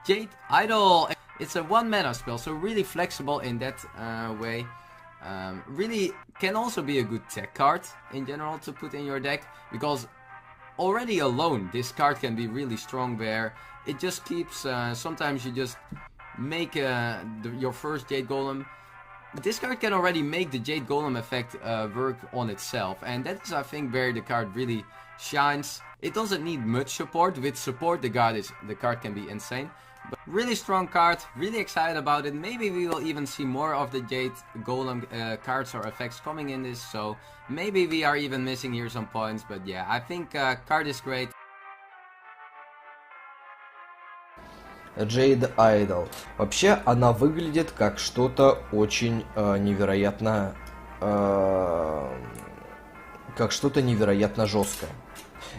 Jade Idol. It's a 1 mana spell, so really flexible in that way. Really can also be a good tech card in general to put in your deck, because already alone this card can be really strong where it just keeps, sometimes you just make your first Jade Golem. This card can already make the Jade Golem effect work on itself, and that is, I think, where the card really shines. It doesn't need much support. With support the card can be insane. But really strong card, really excited about it. Maybe we will even see more of the Jade Golem cards or effects coming in this, so maybe we are even missing here some points, but yeah, I think card is great. Jade Idol. Вообще, она выглядит как что-то очень невероятно... как что-то невероятно жесткое.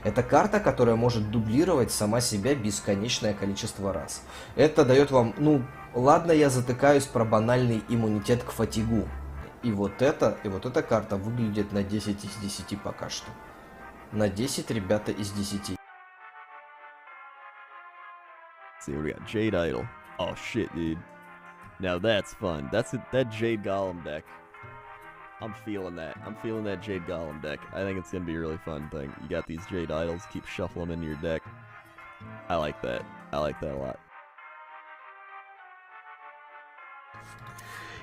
Это карта, которая может дублировать сама себя бесконечное количество раз. Это дает вам, ну, ладно, я затыкаюсь про банальный иммунитет к фатигу. И вот эта карта выглядит на 10 из 10 пока что. На 10, ребята, из 10. See, we got Jade Idol. Oh shit, dude. Now that's fun. That Jade Golem deck. I'm feeling that. I'm feeling that Jade Golem deck. I think it's gonna be a really fun thing. You got these Jade Idols, keep shuffling them into your deck. I like that. I like that a lot.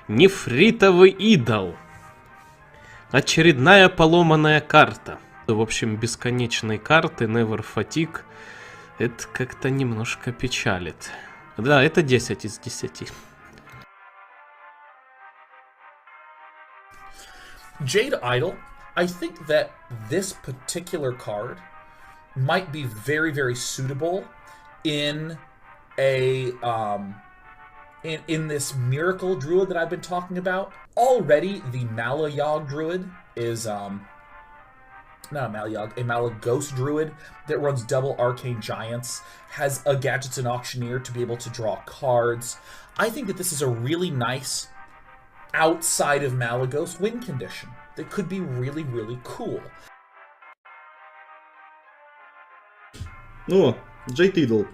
Нефритовый идол. Очередная поломанная карта. В общем, бесконечные карты, Never Fatigue. Это как-то немножко печалит. Да, это 10 из 10. Jade Idol, I think that this particular card might be very, very suitable in a in this Miracle Druid that I've been talking about. Already, the Malayog Druid is not a Malayog, a Malagos Druid that runs double Arcane Giants, has a Gadgets and Auctioneer to be able to draw cards. I think that this is a really nice outside of Malagos win condition that could be really, really cool. Ну, Jade Idol.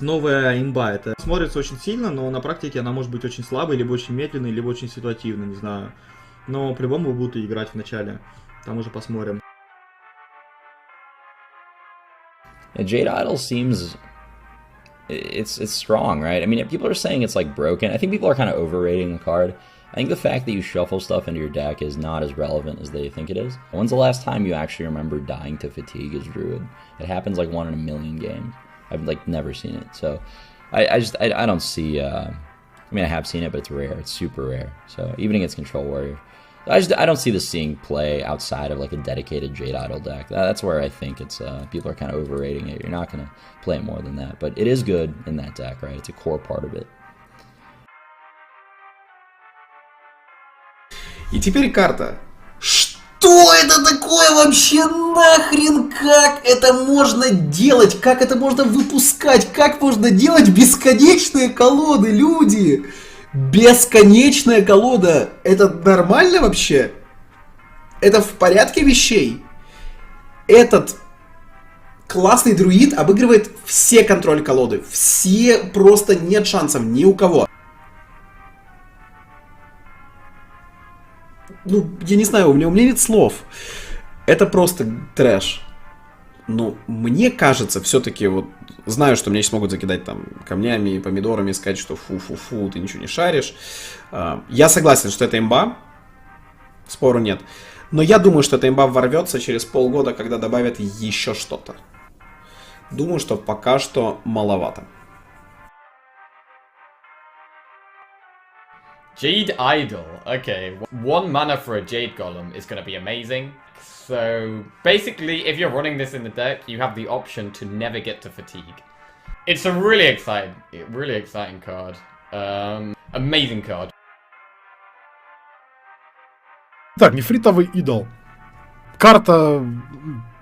Новая имба. Это смотрится очень сильно, но на практике она может быть очень слабой, либо очень медленной, либо очень ситуативной, не знаю. Но по-любому будут играть в начале. Там уже посмотрим. Jade Idol seems... It's strong, right? I mean, people are saying it's like broken. I think people are kind of overrating the card. I think the fact that you shuffle stuff into your deck is not as relevant as they think it is. When's the last time you actually remember dying to fatigue as Druid? It happens like 1 in a million games. I've like never seen it. So I don't see, I mean, I have seen it, but it's rare. It's super rare. So even against Control Warrior, I don't see this seeing play outside of like a dedicated Jade Idol deck. That's where I think it's people are kind of overrating it. You're not gonna play it more than that, but it is good in that deck, right? It's a core part of it. И теперь карта. Что это такое вообще нахрен? Как это можно делать? Как это можно выпускать? Как можно делать бесконечные колоды, люди? Бесконечная колода. Это нормально вообще? Это в порядке вещей? Этот классный друид обыгрывает все контроль колоды. Все, просто нет шансов ни у кого. Ну, я не знаю, у меня нет слов. Это просто трэш. Но мне кажется, все-таки вот знаю, что меня сейчас могут закидать там камнями и помидорами и сказать, что фу-фу-фу, ты ничего не шаришь. Я согласен, что это имба. Спору нет. Но я думаю, что эта имба ворвется через полгода, когда добавят еще что-то. Думаю, что пока что маловато. Jade Idol. Okay, 1 mana for a Jade Golem is going to be amazing. So basically, if you're running this in the deck, you have the option to never get to fatigue. It's a really exciting card. Amazing card. Так, нефритовый идол. Карта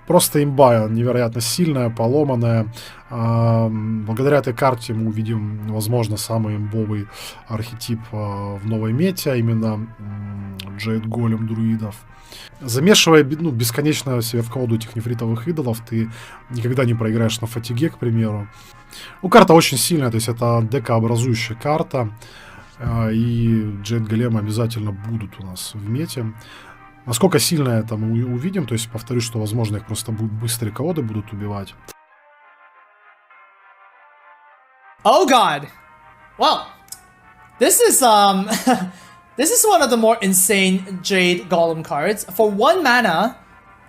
просто имба, невероятно сильная, поломанная. Благодаря этой карте мы увидим, возможно, самый имбовый архетип в новой мете, а именно Jade Golem друидов. Замешивая бесконечно себе в колоду этих нефритовых идолов, ты никогда не проиграешь на фатиге, к примеру. Карта очень сильная, то есть это декообразующая карта. И Jade Golem обязательно будут у нас в мете. Насколько сильно это мы увидим, то есть повторюсь, что возможно их просто быстрые колоды будут убивать. Oh god. Well, this is this is one of the more insane Jade Golem cards. For 1 mana,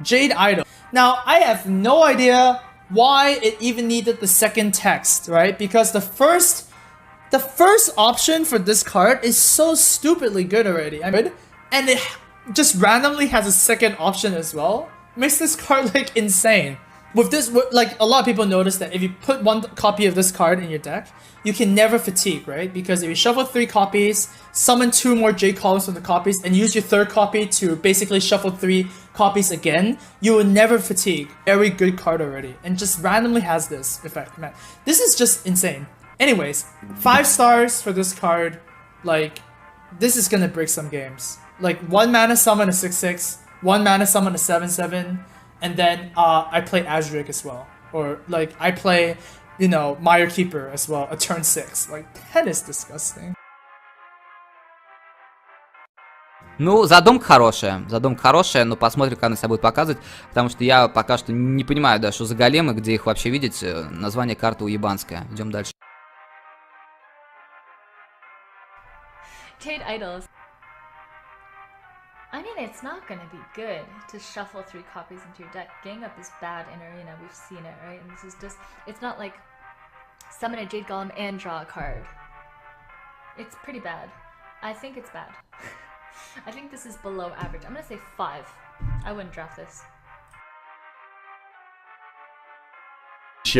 Jade Idol. Now, I have no idea why it even needed the second text, right? Because the first option for this card is so stupidly good already. I mean, and it just randomly has a second option as well. Makes this card like insane. With this, like a lot of people notice that if you put 1 copy of this card in your deck, you can never fatigue, right? Because if you shuffle 3 copies, summon 2 more Jade columns from the copies, and use your 3rd copy to basically shuffle 3 copies again, you will never fatigue. Very good card already, and just randomly has this effect, man. This is just insane. Anyways, 5 stars for this card. Like, this is gonna break some games. Like 1 mana summon a 6/6, 1 mana summon a 7/7. And then I play Azuric as well. Or like I play, you know, Mire Keeper as well, a turn 6. Like that is disgusting. Ну, задумка хорошая, но посмотрим, как она себя будет показывать, потому что я пока что не понимаю, да, что за големы, где их вообще видеть, название карты уебанское. Идем дальше. Jade Idols. I mean, it's not gonna be good to shuffle 3 copies into your deck. Gang up is bad in Arena, we've seen it, right? And this is just, it's not like summon a Jade Golem and draw a card. It's pretty bad. I think it's bad. I think this is below average. I'm gonna say 5. I wouldn't draft this.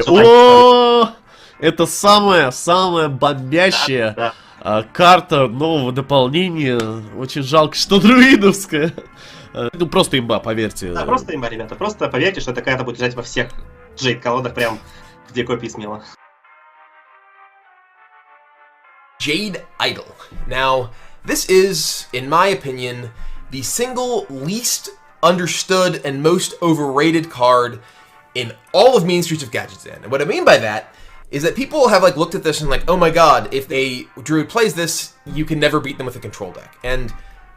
О, это самая бомбящая карта нового дополнения. Очень жалко, что друидовская. Ну, просто имба, поверьте. Да, просто имба, ребята. Просто поверьте, что такая-то будет лежать во всех Jade колодах, прям где копии смело. Jade Idol. Now, this is, in my opinion, the single least understood and most overrated card in all of Mean Streets of Gadgetzan. And what I mean by that is that people have like looked at this and like, oh my god, if a druid plays this, you can never beat them with a control deck. And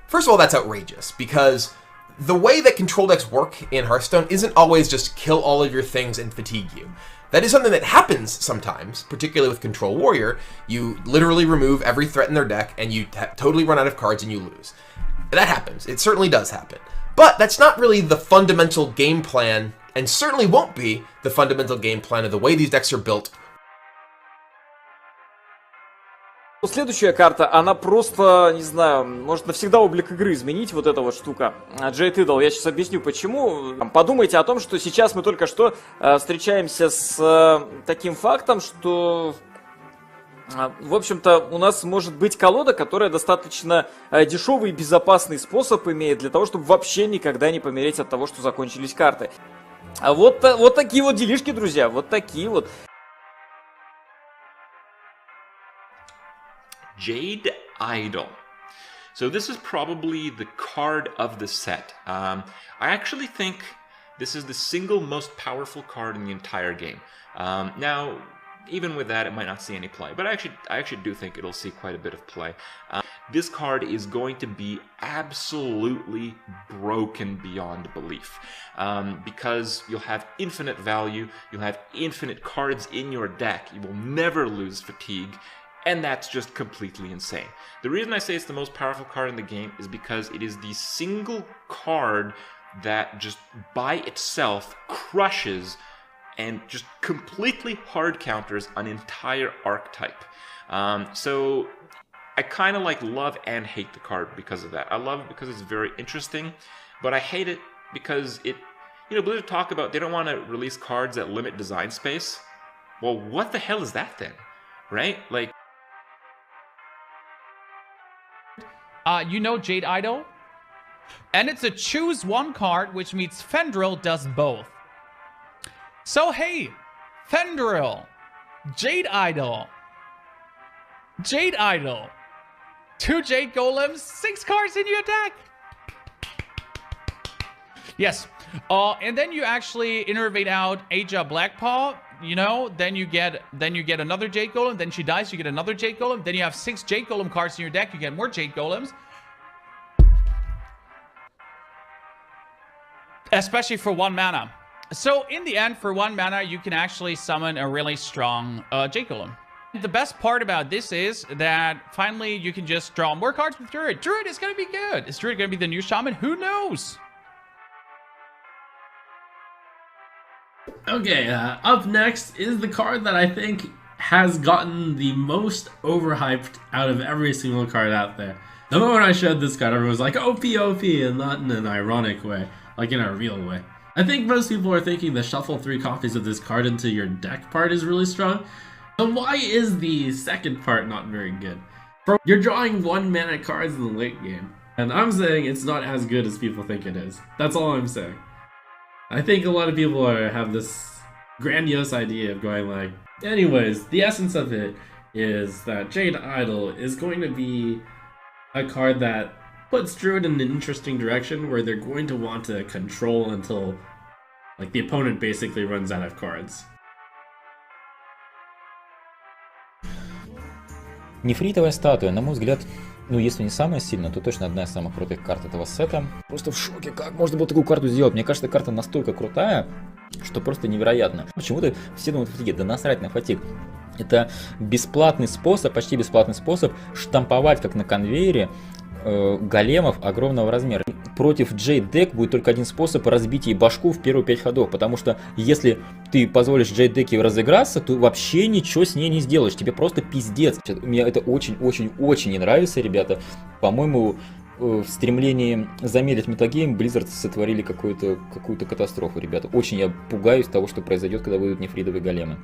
first of all, that's outrageous, because the way that control decks work in Hearthstone isn't always just kill all of your things and fatigue you. That is something that happens sometimes, particularly with Control Warrior. You literally remove every threat in their deck and you totally run out of cards and you lose. That happens. It certainly does happen. But that's not really the fundamental game plan, and certainly won't be the fundamental game plan of the way these decks are built. Следующая карта, она просто, не знаю, может навсегда облик игры изменить, вот эта вот штука. Jade Idol, я сейчас объясню почему. Подумайте о том, что сейчас мы только что встречаемся с таким фактом, что, в общем-то, у нас может быть колода, которая достаточно дешевый и безопасный способ имеет для того, чтобы вообще никогда не помереть от того, что закончились карты. Вот такие вот делишки, друзья, вот такие вот. Jade Idol. So this is probably the card of the set. I actually think this is the single most powerful card in the entire game. Now, even with that, it might not see any play, but I actually do think it'll see quite a bit of play. This card is going to be absolutely broken beyond belief, because you'll have infinite value, you'll have infinite cards in your deck, you will never lose fatigue, and that's just completely insane. The reason I say it's the most powerful card in the game is because it is the single card that just by itself crushes and just completely hard counters an entire archetype. So I kind of like love and hate the card because of that. I love it because it's very interesting, but I hate it because it, you know, Blizzard talk about they don't want to release cards that limit design space. Well, what the hell is that then? Right? Like, you know Jade Idol? And it's a choose one card, which means Fendril does both. So hey, Fendril, Jade Idol, 2 Jade Golems, 6 cards in your deck. Yes. And then you actually innervate out Aja Blackpaw, you know, then you get another Jade Golem, then she dies, you get another Jade Golem, then you have 6 Jade Golem cards in your deck, you get more Jade Golems. Especially for 1 mana. So in the end, for 1 mana, you can actually summon a really strong Jade Golem. The best part about this is that finally you can just draw more cards with Druid. Druid is going to be good. Is Druid going to be the new Shaman? Who knows? Okay, up next is the card that I think has gotten the most overhyped out of every single card out there. The moment I showed this card, everyone was like, OP, OP, and not in an ironic way, like in a real way. I think most people are thinking the shuffle 3 copies of this card into your deck part is really strong. So why is the second part not very good? You're drawing 1 mana cards in the late game, and I'm saying it's not as good as people think it is. That's all I'm saying. I think a lot of people have this grandiose idea of going like, anyways, the essence of it is that Jade Idol is going to be a card that puts Druid in an interesting direction where they're going to want to control until like the opponent basically runs out of cards. Нефритовая статуя, на мой взгляд, ну если не самая сильная, то точно одна из самых крутых карт этого сета. Просто в шоке, как можно было такую карту сделать? Мне кажется, карта настолько крутая, что просто невероятно. Почему-то все думают, фатиги, да насрать на фатиг. Это бесплатный способ, почти бесплатный способ штамповать, как на конвейере, големов огромного размера. Против Jade Deck будет только один способ разбить ей башку в первые 5 ходов, потому что если ты позволишь Jade Deck разыграться, то вообще ничего с ней не сделаешь, тебе просто пиздец. Мне это очень-очень-очень не нравится, ребята. По-моему, в стремлении замерить метагейм Blizzard сотворили какую-то катастрофу, ребята. Очень я пугаюсь того, что произойдет, когда выйдут нефритовые големы.